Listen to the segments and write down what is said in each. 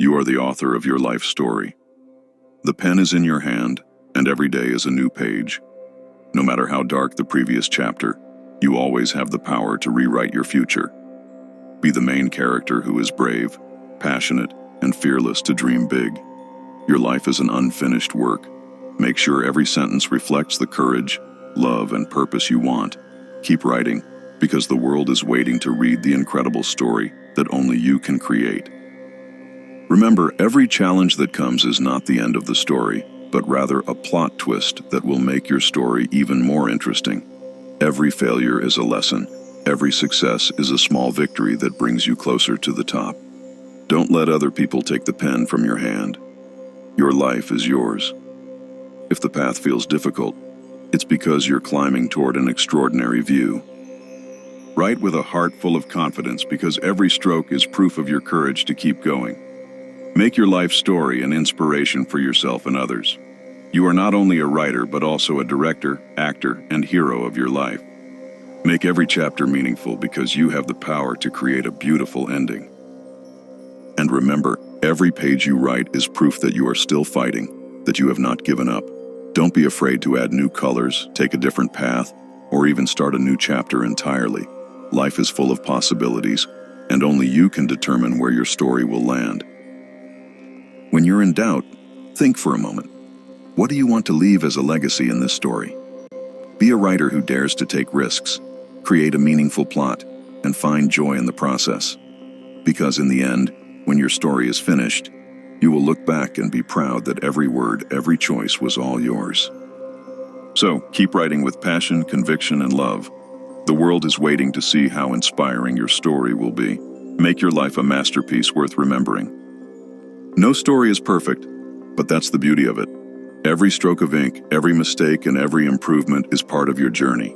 You are the author of your life story. The pen is in your hand, and every day is a new page. No matter how dark the previous chapter, you always have the power to rewrite your future. Be the main character who is brave, passionate, and fearless to dream big. Your life is an unfinished work. Make sure every sentence reflects the courage, love, and purpose you want. Keep writing, because the world is waiting to read the incredible story that only you can create. Remember, every challenge that comes is not the end of the story, but rather a plot twist that will make your story even more interesting. Every failure is a lesson. Every success is a small victory that brings you closer to the top. Don't let other people take the pen from your hand. Your life is yours. If the path feels difficult, it's because you're climbing toward an extraordinary view. Write with a heart full of confidence, because every stroke is proof of your courage to keep going. Make your life story an inspiration for yourself and others. You are not only a writer, but also a director, actor, and hero of your life. Make every chapter meaningful, because you have the power to create a beautiful ending. And remember, every page you write is proof that you are still fighting, that you have not given up. Don't be afraid to add new colors, take a different path, or even start a new chapter entirely. Life is full of possibilities, and only you can determine where your story will land. When you're in doubt, think for a moment. What do you want to leave as a legacy in this story? Be a writer who dares to take risks, create a meaningful plot, and find joy in the process. Because in the end, when your story is finished, you will look back and be proud that every word, every choice was all yours. So, keep writing with passion, conviction, and love. The world is waiting to see how inspiring your story will be. Make your life a masterpiece worth remembering. No story is perfect, but that's the beauty of it. Every stroke of ink, every mistake, and every improvement is part of your journey.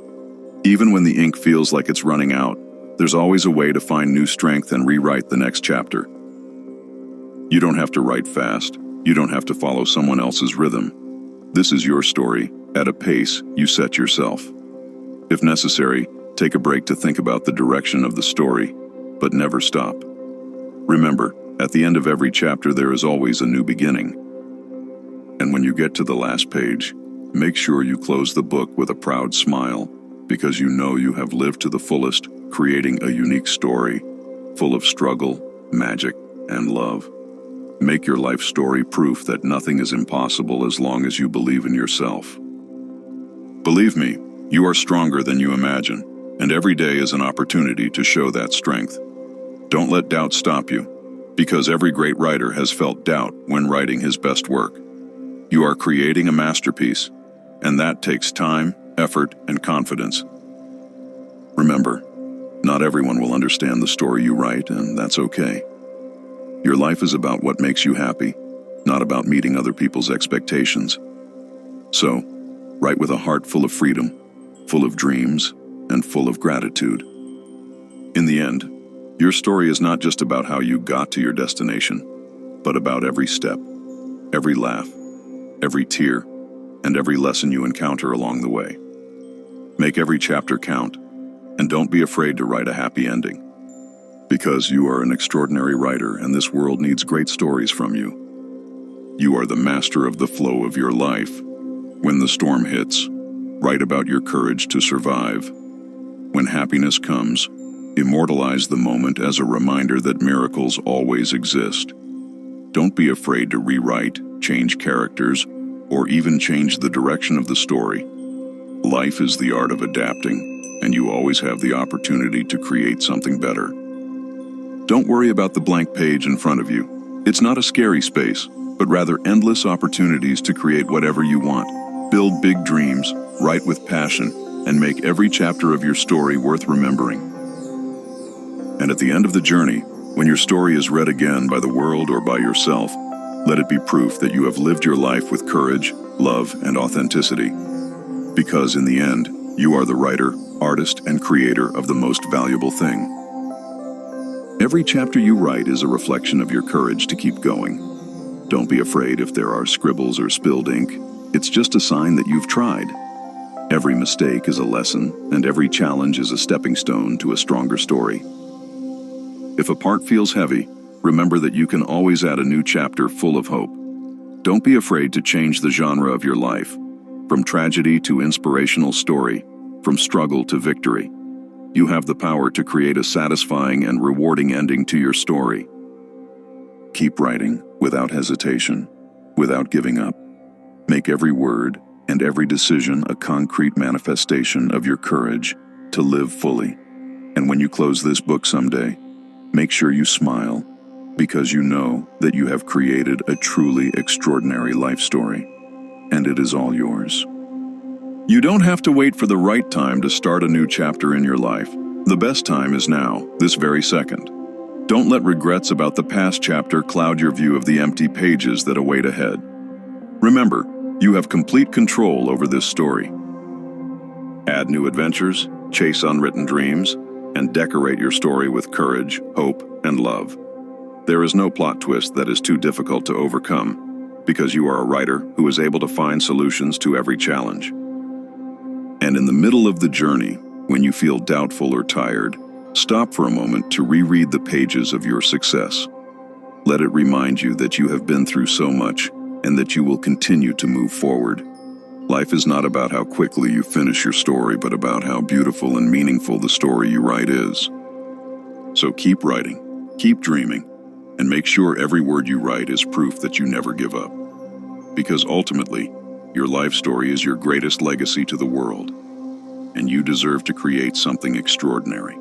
Even when the ink feels like it's running out, there's always a way to find new strength and rewrite the next chapter. You don't have to write fast. You don't have to follow someone else's rhythm. This is your story, at a pace you set yourself. If necessary, take a break to think about the direction of the story, but never stop. Remember, at the end of every chapter there is always a new beginning. And when you get to the last page, make sure you close the book with a proud smile, because you know you have lived to the fullest, creating a unique story, full of struggle, magic, and love. Make your life story proof that nothing is impossible as long as you believe in yourself. Believe me, you are stronger than you imagine, and every day is an opportunity to show that strength. Don't let doubt stop you, because every great writer has felt doubt when writing his best work. You are creating a masterpiece, and that takes time, effort, and confidence. Remember, not everyone will understand the story you write, and that's okay. Your life is about what makes you happy, not about meeting other people's expectations. So, write with a heart full of freedom, full of dreams, and full of gratitude. In the end, your story is not just about how you got to your destination, but about every step, every laugh, every tear, and every lesson you encounter along the way. Make every chapter count, and don't be afraid to write a happy ending. Because you are an extraordinary writer, and this world needs great stories from you. You are the master of the flow of your life. When the storm hits, write about your courage to survive. When happiness comes, immortalize the moment as a reminder that miracles always exist. Don't be afraid to rewrite, change characters, or even change the direction of the story. Life is the art of adapting, and you always have the opportunity to create something better. Don't worry about the blank page in front of you. It's not a scary space, but rather endless opportunities to create whatever you want. Build big dreams, write with passion, and make every chapter of your story worth remembering. And at the end of the journey, when your story is read again by the world or by yourself, let it be proof that you have lived your life with courage, love, and authenticity. Because in the end, you are the writer, artist, and creator of the most valuable thing. Every chapter you write is a reflection of your courage to keep going. Don't be afraid if there are scribbles or spilled ink. It's just a sign that you've tried. Every mistake is a lesson, and every challenge is a stepping stone to a stronger story. If a part feels heavy, remember that you can always add a new chapter full of hope. Don't be afraid to change the genre of your life, from tragedy to inspirational story, from struggle to victory. You have the power to create a satisfying and rewarding ending to your story. Keep writing without hesitation, without giving up. Make every word and every decision a concrete manifestation of your courage to live fully. And when you close this book someday, make sure you smile, because you know that you have created a truly extraordinary life story, and it is all yours. You don't have to wait for the right time to start a new chapter in your life. The best time is now, this very second. Don't let regrets about the past chapter cloud your view of the empty pages that await ahead. Remember, you have complete control over this story. Add new adventures, chase unwritten dreams, and decorate your story with courage, hope, and love. There is no plot twist that is too difficult to overcome, because you are a writer who is able to find solutions to every challenge. And in the middle of the journey, when you feel doubtful or tired, stop for a moment to reread the pages of your success. Let it remind you that you have been through so much and that you will continue to move forward. Life is not about how quickly you finish your story, but about how beautiful and meaningful the story you write is. So keep writing, keep dreaming, and make sure every word you write is proof that you never give up. Because ultimately, your life story is your greatest legacy to the world, and you deserve to create something extraordinary.